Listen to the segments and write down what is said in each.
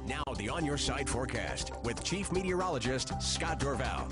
Now the On Your Side forecast with Chief Meteorologist Scott Dorval.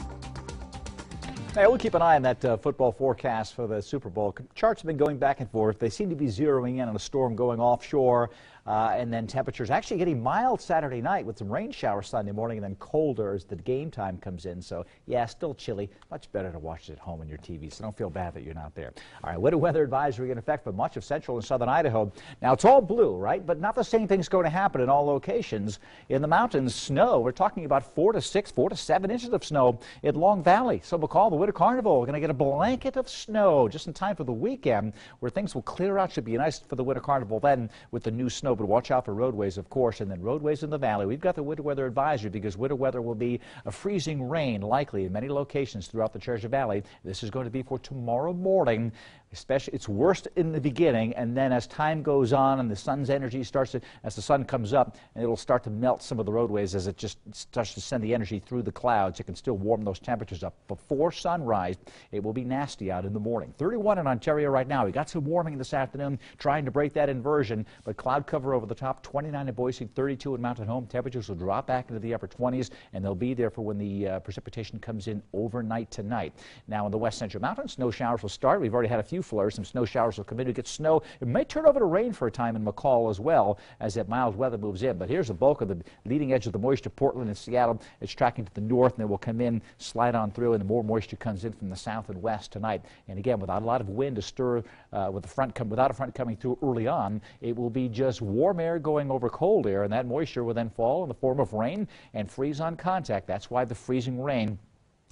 Hey, we'll keep an eye on that football forecast for the Super Bowl. Charts have been going back and forth. They seem to be zeroing in on a storm going offshore, and then temperatures actually getting mild Saturday night with some rain showers Sunday morning, and then colder as the game time comes in. So, yeah, still chilly. Much better to watch it at home on your TV, so don't feel bad that you're not there. All right, winter weather advisory in effect for much of central and southern Idaho. Now, it's all blue, right? But not the same thing's going to happen in all locations. In the mountains, snow. We're talking about 4 to 7 inches of snow in Long Valley. So we'll call the Winter Carnival. We're going to get a blanket of snow just in time for the weekend where things will clear out. Should be nice for the Winter Carnival then with the new snow, but watch out for roadways, of course, and then roadways in the valley. We've got the winter weather advisory because winter weather will be a freezing rain likely in many locations throughout the Treasure Valley. This is going to be for tomorrow morning. Especially, it's worst in the beginning, and then as time goes on and the sun's energy starts to, as the sun comes up, and it'll start to melt some of the roadways as it just starts to send the energy through the clouds. It can still warm those temperatures up. Before sunrise, it will be nasty out in the morning. 31 in Ontario right now. We got some warming this afternoon, trying to break that inversion, but cloud cover over the top. 29 in Boise, 32 in Mountain Home. Temperatures will drop back into the upper 20s, and they'll be there for when the precipitation comes in overnight tonight. Now in the west central mountains, snow showers will start. We've already had a few flurries. Some snow showers will come in. We get snow. It may turn over to rain for a time in McCall as well as that mild weather moves in. But here's the bulk of the leading edge of the moisture. Portland and Seattle. It's tracking to the north, and it will come in, slide on through, and the more moisture comes in from the south and west tonight. And again, without a lot of wind to stir, without a front coming through early on, it will be just warm air going over cold air, and that moisture will then fall in the form of rain and freeze on contact. That's why the freezing rain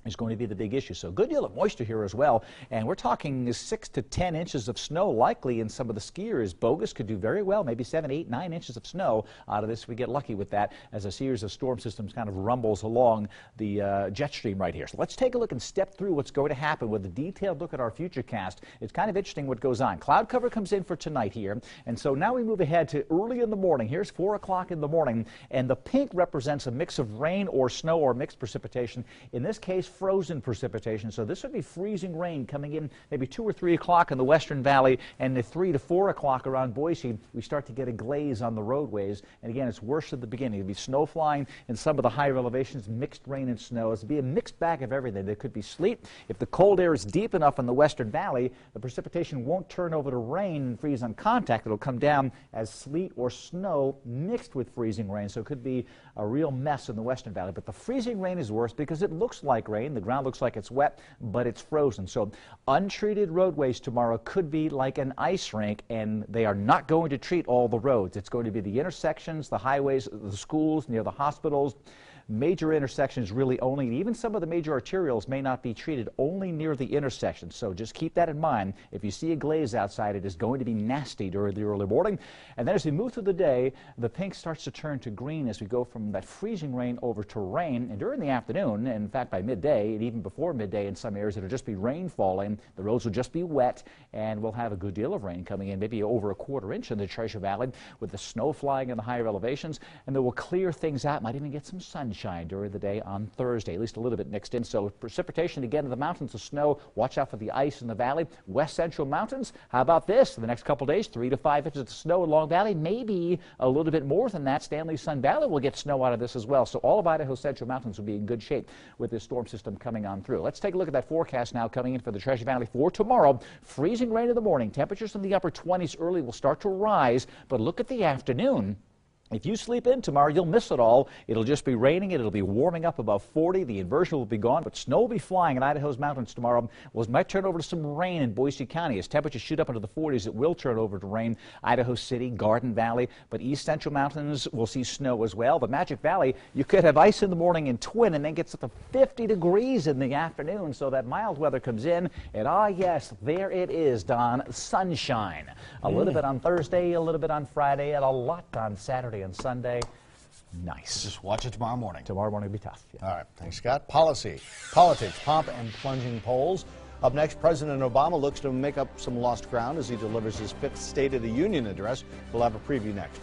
is going to be the big issue. So good deal of moisture here as well, and we're talking 6 to 10 inches of snow likely in some of the skiers. Bogus could do very well, maybe 7, 8, 9 inches of snow out of this. We get lucky with that as a series of storm systems kind of rumbles along the jet stream right here. So let's take a look and step through what's going to happen with a detailed look at our future cast. It's kind of interesting what goes on. Cloud cover comes in for tonight here, and so now we move ahead to early in the morning. Here's 4 o'clock in the morning, and the pink represents a mix of rain or snow or mixed precipitation. In this case, frozen precipitation. So this would be freezing rain coming in maybe 2 or 3 o'clock in the Western Valley, and at 3 to 4 o'clock around Boise, we start to get a glaze on the roadways. And again, it's worse at the beginning. It'll be snow flying in some of the higher elevations, mixed rain and snow. It'll be a mixed bag of everything. There could be sleet. If the cold air is deep enough in the Western Valley, the precipitation won't turn over to rain and freeze on contact. It'll come down as sleet or snow mixed with freezing rain. So it could be a real mess in the Western Valley. But the freezing rain is worse because it looks like rain. The ground looks like it's wet, but it's frozen. So untreated roadways tomorrow could be like an ice rink, and they are not going to treat all the roads. It's going to be the intersections, the highways, the schools, near the hospitals. Major intersections really only, and even some of the major arterials may not be treated, only near the intersection. So just keep that in mind. If you see a glaze outside, it is going to be nasty during the early morning. And then as we move through the day, the pink starts to turn to green as we go from that freezing rain over to rain. And during the afternoon, and in fact by midday, and even before midday in some areas, it'll just be rain falling. The roads will just be wet, and we'll have a good deal of rain coming in, maybe over 1/4 inch in the Treasure Valley with the snow flying in the higher elevations. And then we'll clear things out. Might even get some sunshine during the day on Thursday, at least a little bit mixed in. So precipitation again in the mountains of snow. Watch out for the ice in the valley. West central mountains, how about this? For the next couple days, 3 to 5 inches of snow in Long Valley, maybe a little bit more than that. Stanley Sun Valley will get snow out of this as well. So all of Idaho's central mountains will be in good shape with this storm system coming on through. Let's take a look at that forecast now coming in for the Treasure Valley for tomorrow. Freezing rain in the morning. Temperatures in the upper 20s early will start to rise, but look at the afternoon. If you sleep in tomorrow, you'll miss it all. It'll just be raining. It'll be warming up above 40. The inversion will be gone, but snow will be flying in Idaho's mountains tomorrow. Well, it might turn over to some rain in Boise County. As temperatures shoot up into the 40s, it will turn over to rain. Idaho City, Garden Valley, but east central mountains will see snow as well. The Magic Valley, you could have ice in the morning in Twin and then gets up to 50 degrees in the afternoon. So that mild weather comes in, and yes, there it is, Don, sunshine. A little bit on Thursday, a little bit on Friday, and a lot on Saturday and Sunday. Nice. Just watch it tomorrow morning. Tomorrow morning will be tough. Yeah. All right. Thanks, Scott. Politics, pomp and plunging polls. Up next, President Obama looks to make up some lost ground as he delivers his 5th State of the Union address. We'll have a preview next.